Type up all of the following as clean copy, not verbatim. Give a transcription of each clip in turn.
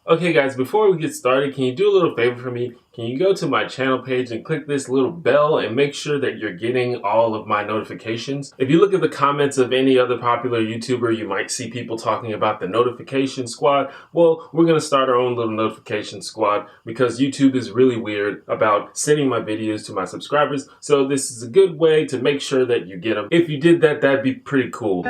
Okay guys, before we get started, can you do a little favor for me? Can you go to my channel page and click this little bell and make sure that you're getting all of my notifications? If you look at the comments of any other popular YouTuber, you might see people talking about the notification squad. Well, we're going to start our own little notification squad because YouTube is really weird about sending my videos to my subscribers. So this is a good way to make sure that you get them. If you did that, that'd be pretty cool.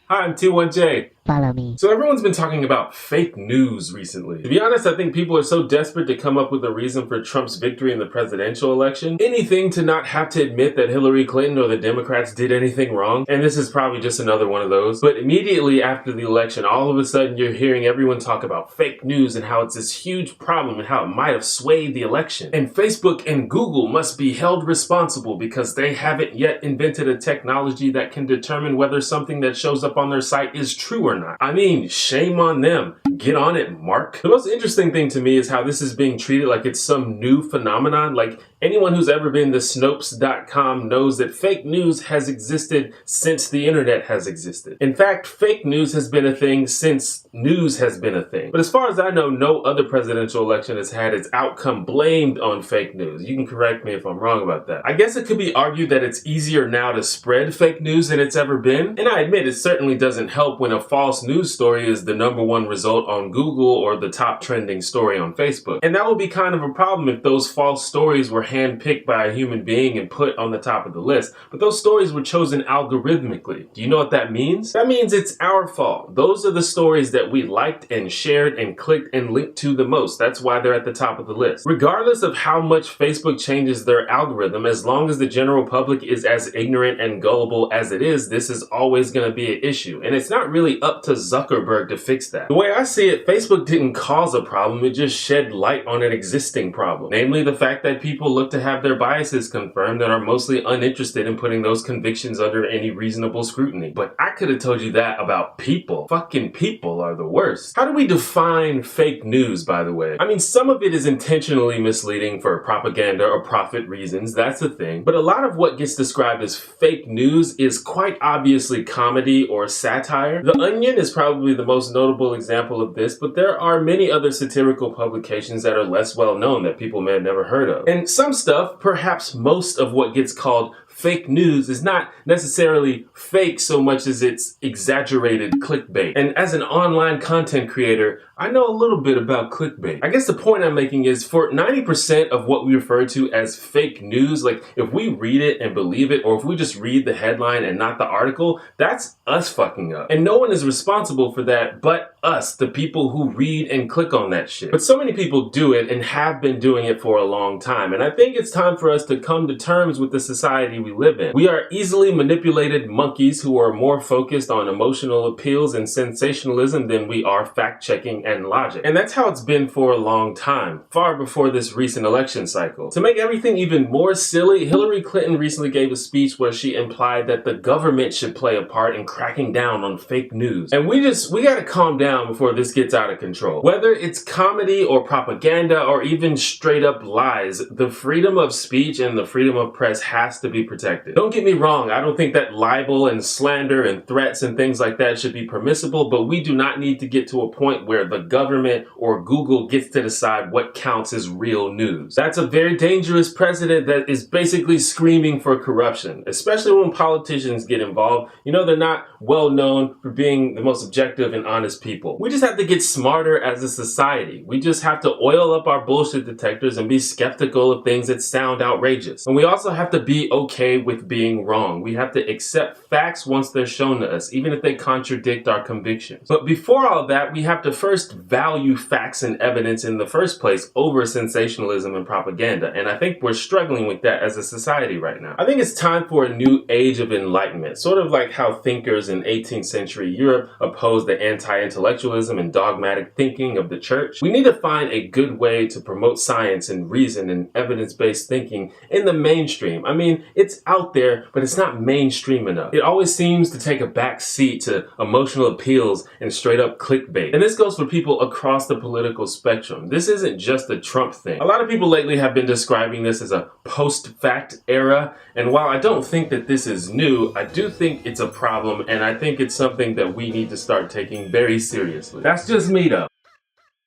Hi, I'm T1J. Follow me. So everyone's been talking about fake news recently. To be honest, I think people are so desperate to come up with a reason for Trump's victory in the presidential election. Anything to not have to admit that Hillary Clinton or the Democrats did anything wrong. And this is probably just another one of those. But immediately after the election, all of a sudden you're hearing everyone talk about fake news and how it's this huge problem and how it might have swayed the election. And Facebook and Google must be held responsible because they haven't yet invented a technology that can determine whether something that shows up on their site is true or not. I mean, shame on them. Get on it, Mark. The most interesting thing to me is how this is being treated like it's some new phenomenon. Like anyone who's ever been to Snopes.com knows that fake news has existed since the internet has existed. In fact, fake news has been a thing since news has been a thing. But as far as I know, no other presidential election has had its outcome blamed on fake news. You can correct me if I'm wrong about that. I guess it could be argued that it's easier now to spread fake news than it's ever been. And I admit it certainly doesn't help when a false news story is the #1 result on Google or the top trending story on Facebook. And that would be kind of a problem if those false stories were handpicked by a human being and put on the top of the list. But those stories were chosen algorithmically. Do you know what that means? That means it's our fault. Those are the stories that we liked and shared and clicked and linked to the most. That's why they're at the top of the list. Regardless of how much Facebook changes their algorithm, as long as the general public is as ignorant and gullible as it is, this is always going to be an issue. And it's not really up to Zuckerberg to fix that. The way I see it, Facebook didn't cause a problem, it just shed light on an existing problem. Namely, the fact that people look to have their biases confirmed and are mostly uninterested in putting those convictions under any reasonable scrutiny. But I could have told you that about people. Fucking people are the worst. How do we define fake news, by the way? I mean, some of it is intentionally misleading for propaganda or profit reasons, that's a thing. But a lot of what gets described as fake news is quite obviously comedy or satire. The Onion is probably the most notable example of this, but there are many other satirical publications that are less well known that people may have never heard of. And some stuff, perhaps most of what gets called fake news, is not necessarily fake so much as it's exaggerated clickbait. And as an online content creator, I know a little bit about clickbait. I guess the point I'm making is for 90% of what we refer to as fake news, like if we read it and believe it, or if we just read the headline and not the article, that's us fucking up. And no one is responsible for that but us, the people who read and click on that shit. But so many people do it and have been doing it for a long time. And I think it's time for us to come to terms with the society we live in. We are easily manipulated monkeys who are more focused on emotional appeals and sensationalism than we are fact-checking and logic. And that's how it's been for a long time, far before this recent election cycle. To make everything even more silly, Hillary Clinton recently gave a speech where she implied that the government should play a part in cracking down on fake news. And we gotta calm down before this gets out of control. Whether it's comedy or propaganda or even straight up lies, the freedom of speech and the freedom of press has to be protected. Don't get me wrong, I don't think that libel and slander and threats and things like that should be permissible, but we do not need to get to a point where the government or Google gets to decide what counts as real news. That's a very dangerous precedent that is basically screaming for corruption, especially when politicians get involved. You know, they're not well known for being the most objective and honest people. We just have to get smarter as a society. We just have to oil up our bullshit detectors and be skeptical of things that sound outrageous. And we also have to be okay with being wrong. We have to accept facts once they're shown to us, even if they contradict our convictions. But before all that, we have to first value facts and evidence in the first place over sensationalism and propaganda. And I think we're struggling with that as a society right now. I think it's time for a new age of enlightenment, sort of like how thinkers in 18th century Europe opposed the anti-intellectualism and dogmatic thinking of the church. We need to find a good way to promote science and reason and evidence-based thinking in the mainstream. I mean, it's It's out there, but it's not mainstream enough. It always seems to take a back seat to emotional appeals and straight up clickbait. And this goes for people across the political spectrum. This isn't just a Trump thing. A lot of people lately have been describing this as a post-fact era, and while I don't think that this is new, I do think it's a problem, and I think it's something that we need to start taking very seriously. That's just me though.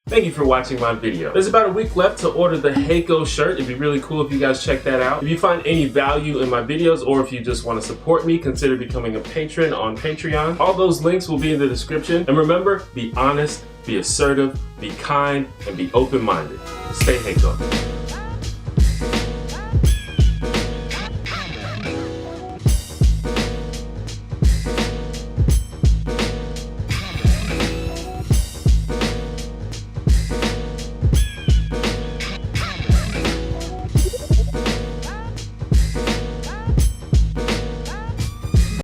Thank you for watching my video. There's about a week left to order the Heyko shirt. It'd be really cool if you guys check that out. If you find any value in my videos, or if you just want to support me, consider becoming a patron on Patreon. All those links will be in the description. And remember, be honest, be assertive, be kind, and be open-minded. Stay Heyko.